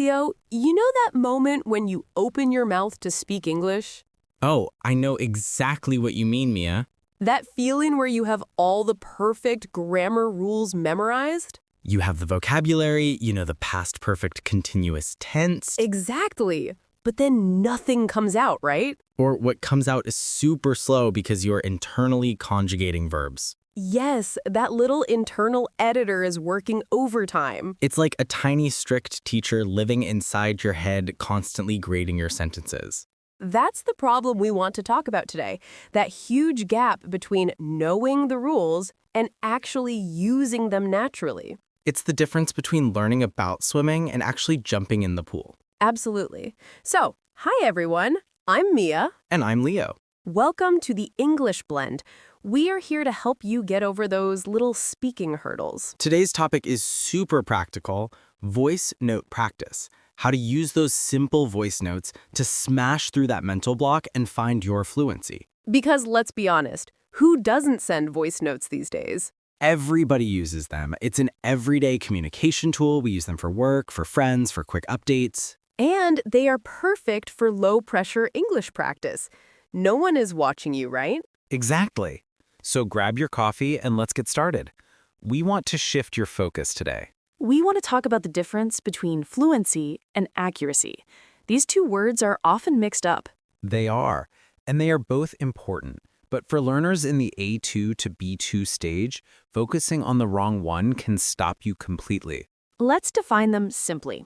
Leo, you know that moment when you open your mouth to speak English? Oh, I know exactly what you mean, Mia. That feeling where you have all the perfect grammar rules memorized? You have the vocabulary, you know the past perfect continuous tense. Exactly. But then nothing comes out, right? Or what comes out is super slow because you're internally conjugating verbs. Yes, that little internal editor is working overtime. It's like a tiny strict teacher living inside your head, constantly grading your sentences. That's the problem we want to talk about today. That huge gap between knowing the rules and actually using them naturally. It's the difference between learning about swimming and actually jumping in the pool. Absolutely. So, hi everyone. I'm Mia. And I'm Leo. Welcome to the English Blend. We are here to help you get over those little speaking hurdles. Today's topic is super practical, voice note practice. How to use those simple voice notes to smash through that mental block and find your fluency. Because let's be honest, who doesn't send voice notes these days? Everybody uses them. It's an everyday communication tool. We use them for work, for friends, for quick updates. And they are perfect for low-pressure English practice. No one is watching you, right? Exactly. So grab your coffee and let's get started. We want to shift your focus today. We want to talk about the difference between fluency and accuracy. These two words are often mixed up. They are, and they are both important. But for learners in the A2 to B2 stage, focusing on the wrong one can stop you completely. Let's define them simply.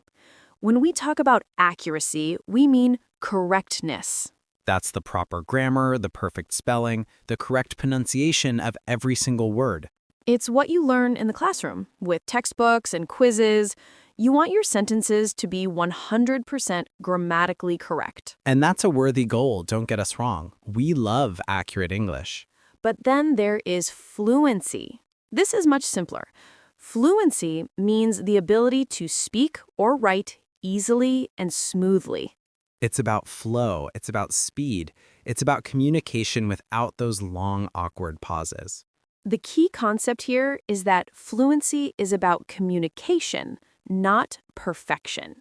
When we talk about accuracy, we mean correctness. That's the proper grammar, the perfect spelling, the correct pronunciation of every single word. It's what you learn in the classroom, with textbooks and quizzes. You want your sentences to be 100% grammatically correct. And that's a worthy goal, don't get us wrong. We love accurate English. But then there is fluency. This is much simpler. Fluency means the ability to speak or write easily and smoothly. It's about flow, it's about speed, it's about communication without those long, awkward pauses. The key concept here is that fluency is about communication, not perfection.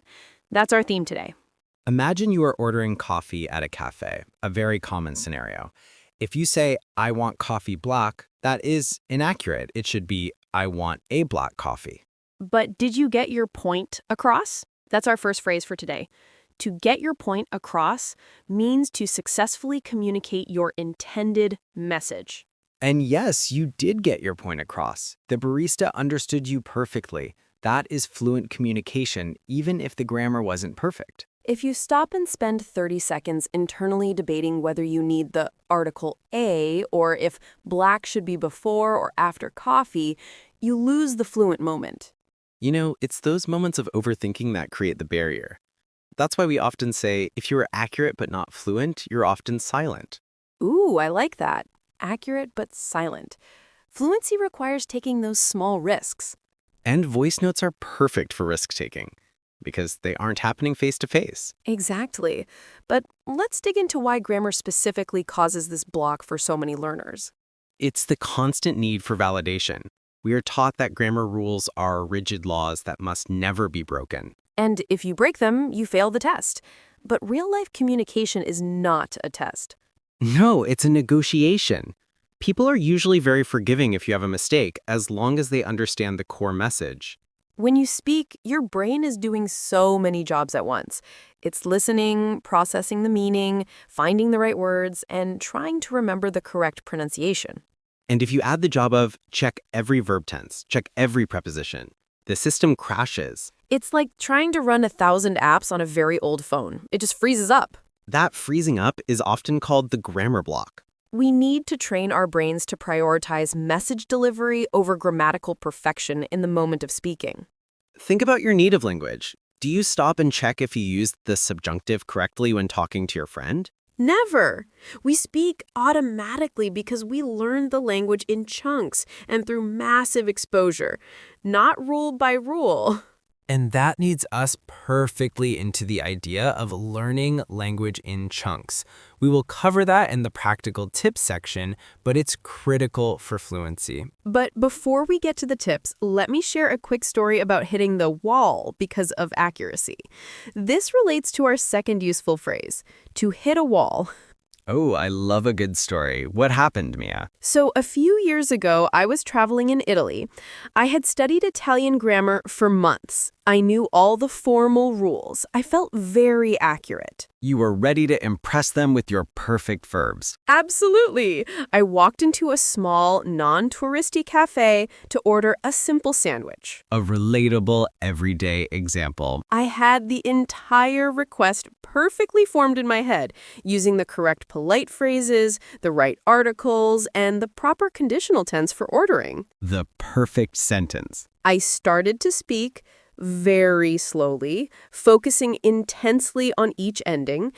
That's our theme today. Imagine you are ordering coffee at a cafe, a very common scenario. If you say, I want coffee black, that is inaccurate. It should be, I want a black coffee. But did you get your point across? That's our first phrase for today. To get your point across means to successfully communicate your intended message. And yes, you did get your point across. The barista understood you perfectly. That is fluent communication, even if the grammar wasn't perfect. If you stop and spend 30 seconds internally debating whether you need the article a or if black should be before or after coffee, you lose the fluent moment. You know, it's those moments of overthinking that create the barrier. That's why we often say, if you are accurate but not fluent, you're often silent. Ooh, I like that. Accurate but silent. Fluency requires taking those small risks. And voice notes are perfect for risk-taking, because they aren't happening face-to-face. Exactly. But let's dig into why grammar specifically causes this block for so many learners. It's the constant need for validation. We are taught that grammar rules are rigid laws that must never be broken. And if you break them, you fail the test. But real-life communication is not a test. No, it's a negotiation. People are usually very forgiving if you have a mistake, as long as they understand the core message. When you speak, your brain is doing so many jobs at once. It's listening, processing the meaning, finding the right words, and trying to remember the correct pronunciation. And if you add the job of check every verb tense, check every preposition, the system crashes. It's like trying to run 1,000 apps on a very old phone. It just freezes up. That freezing up is often called the grammar block. We need to train our brains to prioritize message delivery over grammatical perfection in the moment of speaking. Think about your native language. Do you stop and check if you used the subjunctive correctly when talking to your friend? Never. We speak automatically because we learned the language in chunks and through massive exposure, not rule by rule. And that leads us perfectly into the idea of learning language in chunks. We will cover that in the practical tips section, but it's critical for fluency. But before we get to the tips, let me share a quick story about hitting the wall because of accuracy. This relates to our second useful phrase, to hit a wall. Oh, I love a good story. What happened, Mia? So a few years ago, I was traveling in Italy. I had studied Italian grammar for months. I knew all the formal rules. I felt very accurate. You were ready to impress them with your perfect verbs. Absolutely. I walked into a small, non-touristy cafe to order a simple sandwich. A relatable, everyday example. I had the entire request perfectly formed in my head, using the correct polite phrases, the right articles, and the proper conditional tense for ordering. The perfect sentence. I started to speak very slowly, focusing intensely on each ending,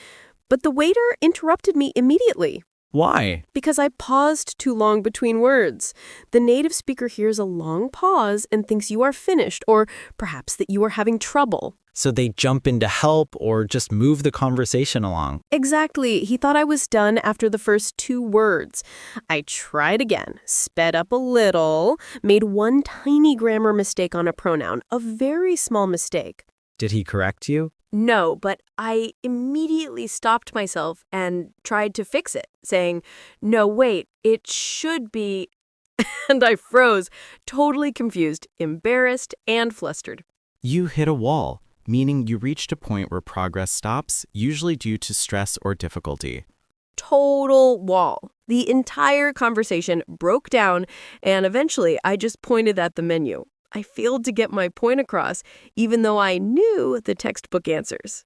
but the waiter interrupted me immediately. Why? Because I paused too long between words. The native speaker hears a long pause and thinks you are finished, or perhaps that you are having trouble. So they jump in to help or just move the conversation along. Exactly. He thought I was done after the first 2 words. I tried again, sped up a little, made one tiny grammar mistake on a pronoun, a very small mistake. Did he correct you? No, but I immediately stopped myself and tried to fix it, saying, "No, wait, it should be." And I froze, totally confused, embarrassed, and flustered. You hit a wall, meaning you reached a point where progress stops, usually due to stress or difficulty. Total wall. The entire conversation broke down, and eventually I just pointed at the menu. I failed to get my point across, even though I knew the textbook answers.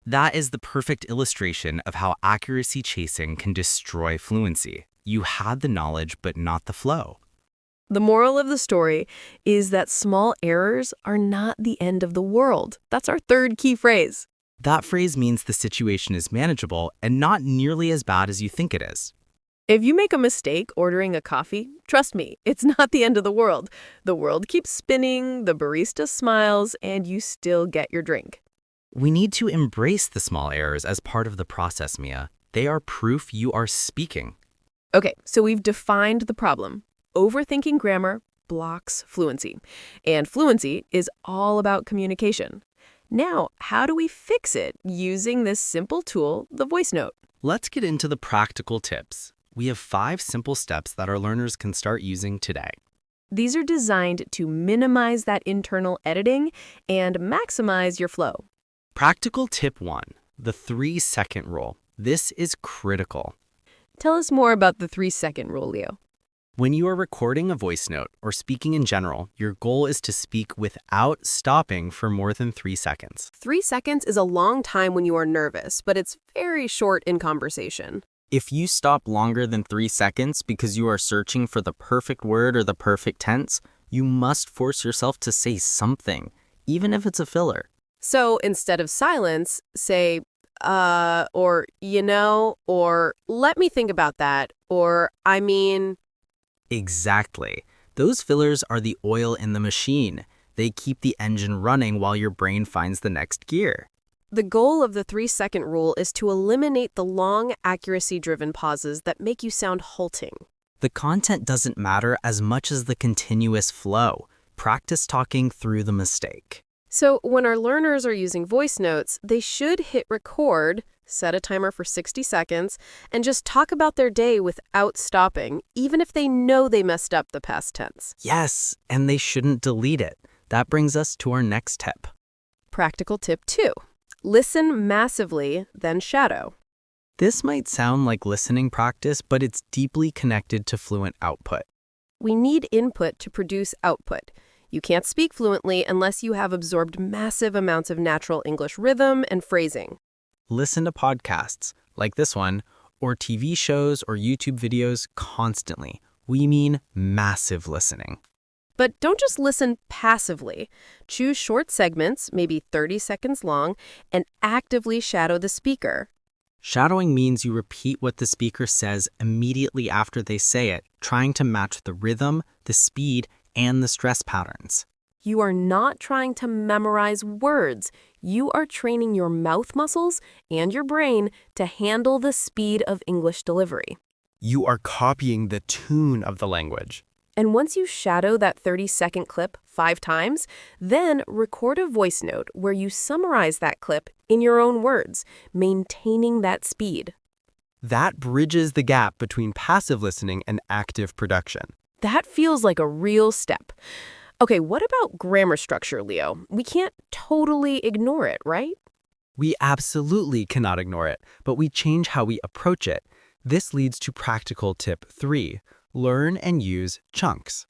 That is the perfect illustration of how accuracy chasing can destroy fluency. You had the knowledge, but not the flow. The moral of the story is that small errors are not the end of the world. That's our third key phrase. That phrase means the situation is manageable and not nearly as bad as you think it is. If you make a mistake ordering a coffee, trust me, it's not the end of the world. The world keeps spinning, the barista smiles, and you still get your drink. We need to embrace the small errors as part of the process, Mia. They are proof you are speaking. Okay, so we've defined the problem. Overthinking grammar blocks fluency. And fluency is all about communication. Now, how do we fix it using this simple tool, the voice note? Let's get into the practical tips. We have 5 simple steps that our learners can start using today. These are designed to minimize that internal editing and maximize your flow. Practical tip 1, the 3-second rule. This is critical. Tell us more about the 3-second rule, Leo. When you are recording a voice note or speaking in general, your goal is to speak without stopping for more than 3 seconds. 3 seconds is a long time when you are nervous, but it's very short in conversation. If you stop longer than 3 seconds because you are searching for the perfect word or the perfect tense, you must force yourself to say something, even if it's a filler. So instead of silence, say, or, or let me think about that, or I mean. Exactly. Those fillers are the oil in the machine. They keep the engine running while your brain finds the next gear. The goal of the 3-second rule is to eliminate the long, accuracy-driven pauses that make you sound halting. The content doesn't matter as much as the continuous flow. Practice talking through the mistake. So when our learners are using voice notes, they should hit record, set a timer for 60 seconds, and just talk about their day without stopping, even if they know they messed up the past tense. Yes, and they shouldn't delete it. That brings us to our next tip. Practical tip 2. Listen massively, then shadow. This might sound like listening practice, but it's deeply connected to fluent output. We need input to produce output. You can't speak fluently unless you have absorbed massive amounts of natural English rhythm and phrasing. Listen to podcasts, like this one, or TV shows or YouTube videos constantly. We mean massive listening. But don't just listen passively. Choose short segments, maybe 30 seconds long, and actively shadow the speaker. Shadowing means you repeat what the speaker says immediately after they say it, trying to match the rhythm, the speed, and the stress patterns. You are not trying to memorize words. You are training your mouth muscles and your brain to handle the speed of English delivery. You are copying the tune of the language. And once you shadow that 30-second clip 5 times, then record a voice note where you summarize that clip in your own words, maintaining that speed. That bridges the gap between passive listening and active production. That feels like a real step. Okay, what about grammar structure, Leo? We can't totally ignore it, right? We absolutely cannot ignore it, but we change how we approach it. This leads to practical tip 3. Learn and use chunks.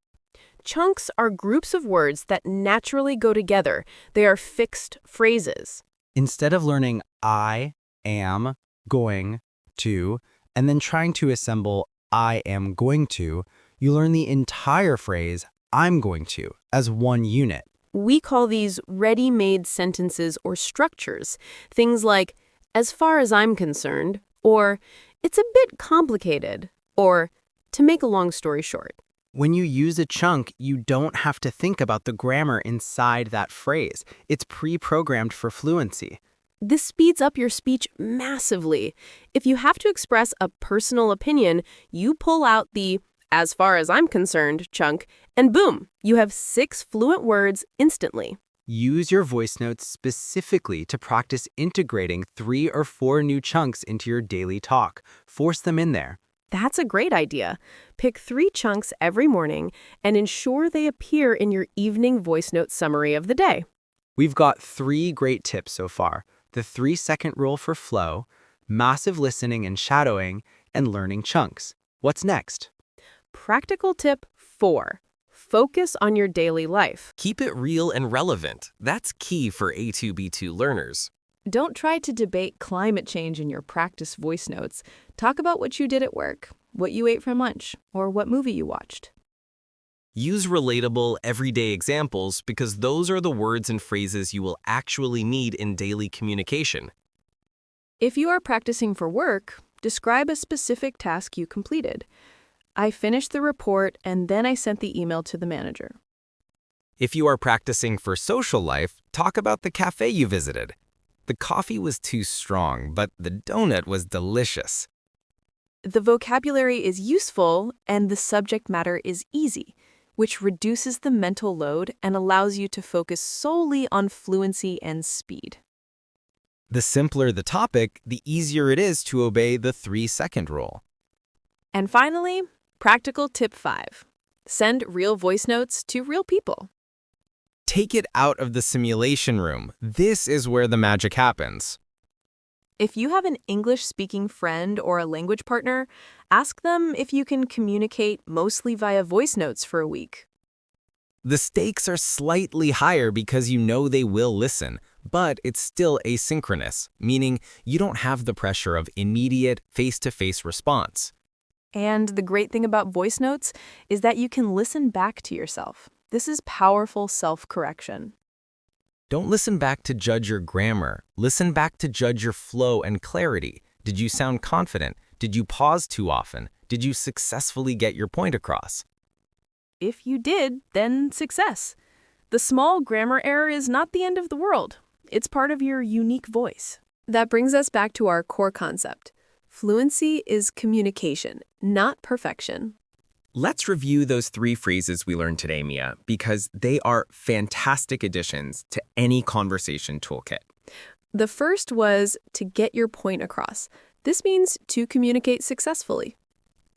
Chunks are groups of words that naturally go together. They are fixed phrases. Instead of learning I am going to, and then trying to assemble I am going to, you learn the entire phrase I'm going to as one unit. We call these ready-made sentences or structures. Things like, as far as I'm concerned, or it's a bit complicated, or to make a long story short. When you use a chunk, you don't have to think about the grammar inside that phrase. It's pre-programmed for fluency. This speeds up your speech massively. If you have to express a personal opinion, you pull out the as far as I'm concerned chunk, and boom, you have 6 fluent words instantly. Use your voice notes specifically to practice integrating 3 or 4 new chunks into your daily talk. Force them in there. That's a great idea. Pick 3 chunks every morning and ensure they appear in your evening voice note summary of the day. We've got 3 great tips so far. The 3-second rule for flow, massive listening and shadowing, and learning chunks. What's next? Practical tip 4. Focus on your daily life. Keep it real and relevant. That's key for A2B2 learners. Don't try to debate climate change in your practice voice notes. Talk about what you did at work, what you ate for lunch, or what movie you watched. Use relatable, everyday examples because those are the words and phrases you will actually need in daily communication. If you are practicing for work, describe a specific task you completed. I finished the report and then I sent the email to the manager. If you are practicing for social life, talk about the cafe you visited. The coffee was too strong, but the donut was delicious. The vocabulary is useful and the subject matter is easy, which reduces the mental load and allows you to focus solely on fluency and speed. The simpler the topic, the easier it is to obey the 3-second rule. And finally, practical tip 5. Send real voice notes to real people. Take it out of the simulation room. This is where the magic happens. If you have an English-speaking friend or a language partner, ask them if you can communicate mostly via voice notes for a week. The stakes are slightly higher because you know they will listen, but it's still asynchronous, meaning you don't have the pressure of immediate face-to-face response. And the great thing about voice notes is that you can listen back to yourself. This is powerful self-correction. Don't listen back to judge your grammar. Listen back to judge your flow and clarity. Did you sound confident? Did you pause too often? Did you successfully get your point across? If you did, then success. The small grammar error is not the end of the world. It's part of your unique voice. That brings us back to our core concept. Fluency is communication, not perfection. Let's review those 3 phrases we learned today, Mia, because they are fantastic additions to any conversation toolkit. The first was to get your point across. This means to communicate successfully.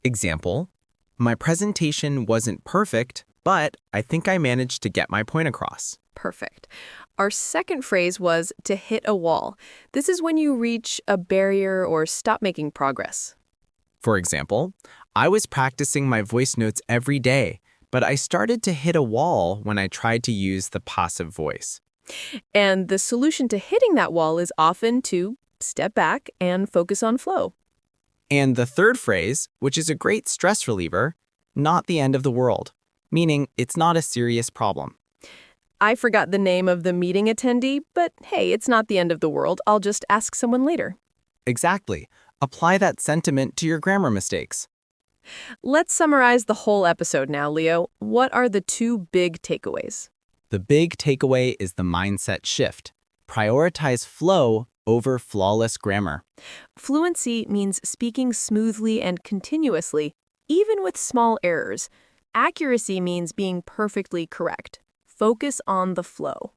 Example, my presentation wasn't perfect, but I think I managed to get my point across. Perfect. Our second phrase was to hit a wall. This is when you reach a barrier or stop making progress. For example, I was practicing my voice notes every day, but I started to hit a wall when I tried to use the passive voice. And the solution to hitting that wall is often to step back and focus on flow. And the third phrase, which is a great stress reliever, not the end of the world, meaning it's not a serious problem. I forgot the name of the meeting attendee, but hey, it's not the end of the world. I'll just ask someone later. Exactly. Apply that sentiment to your grammar mistakes. Let's summarize the whole episode now, Leo. What are the 2 big takeaways? The big takeaway is the mindset shift. Prioritize flow over flawless grammar. Fluency means speaking smoothly and continuously, even with small errors. Accuracy means being perfectly correct. Focus on the flow.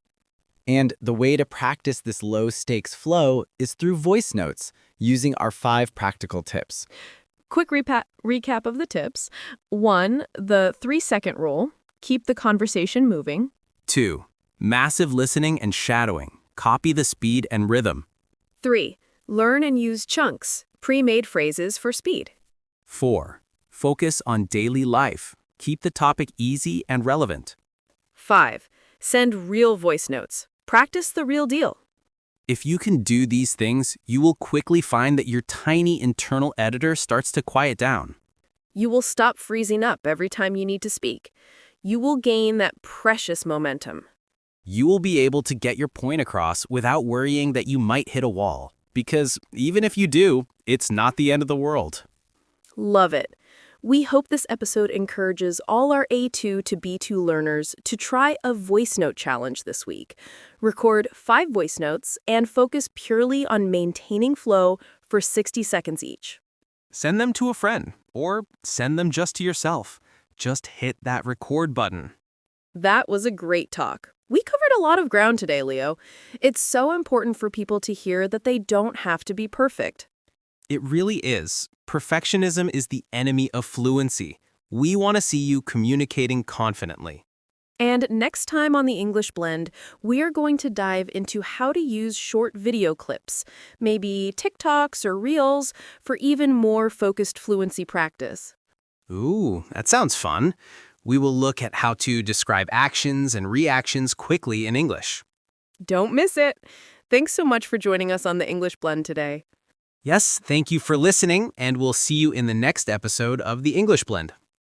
And the way to practice this low-stakes flow is through voice notes, using our 5 practical tips. Quick recap of the tips. 1, the 3-second rule. Keep the conversation moving. 2. Massive listening and shadowing. Copy the speed and rhythm. 3, learn and use chunks, pre-made phrases for speed. 4. Focus on daily life. Keep the topic easy and relevant. 5, send real voice notes. Practice the real deal. If you can do these things, you will quickly find that your tiny internal editor starts to quiet down. You will stop freezing up every time you need to speak. You will gain that precious momentum. You will be able to get your point across without worrying that you might hit a wall. Because even if you do, it's not the end of the world. Love it. We hope this episode encourages all our A2 to B2 learners to try a voice note challenge this week. Record 5 voice notes and focus purely on maintaining flow for 60 seconds each. Send them to a friend, or send them just to yourself. Just hit that record button. That was a great talk. We covered a lot of ground today, Leo. It's so important for people to hear that they don't have to be perfect. It really is. Perfectionism is the enemy of fluency. We want to see you communicating confidently. And next time on the English Blend, we are going to dive into how to use short video clips, maybe TikToks or Reels, for even more focused fluency practice. Ooh, that sounds fun. We will look at how to describe actions and reactions quickly in English. Don't miss it. Thanks so much for joining us on the English Blend today. Yes, thank you for listening, and we'll see you in the next episode of the English Blend.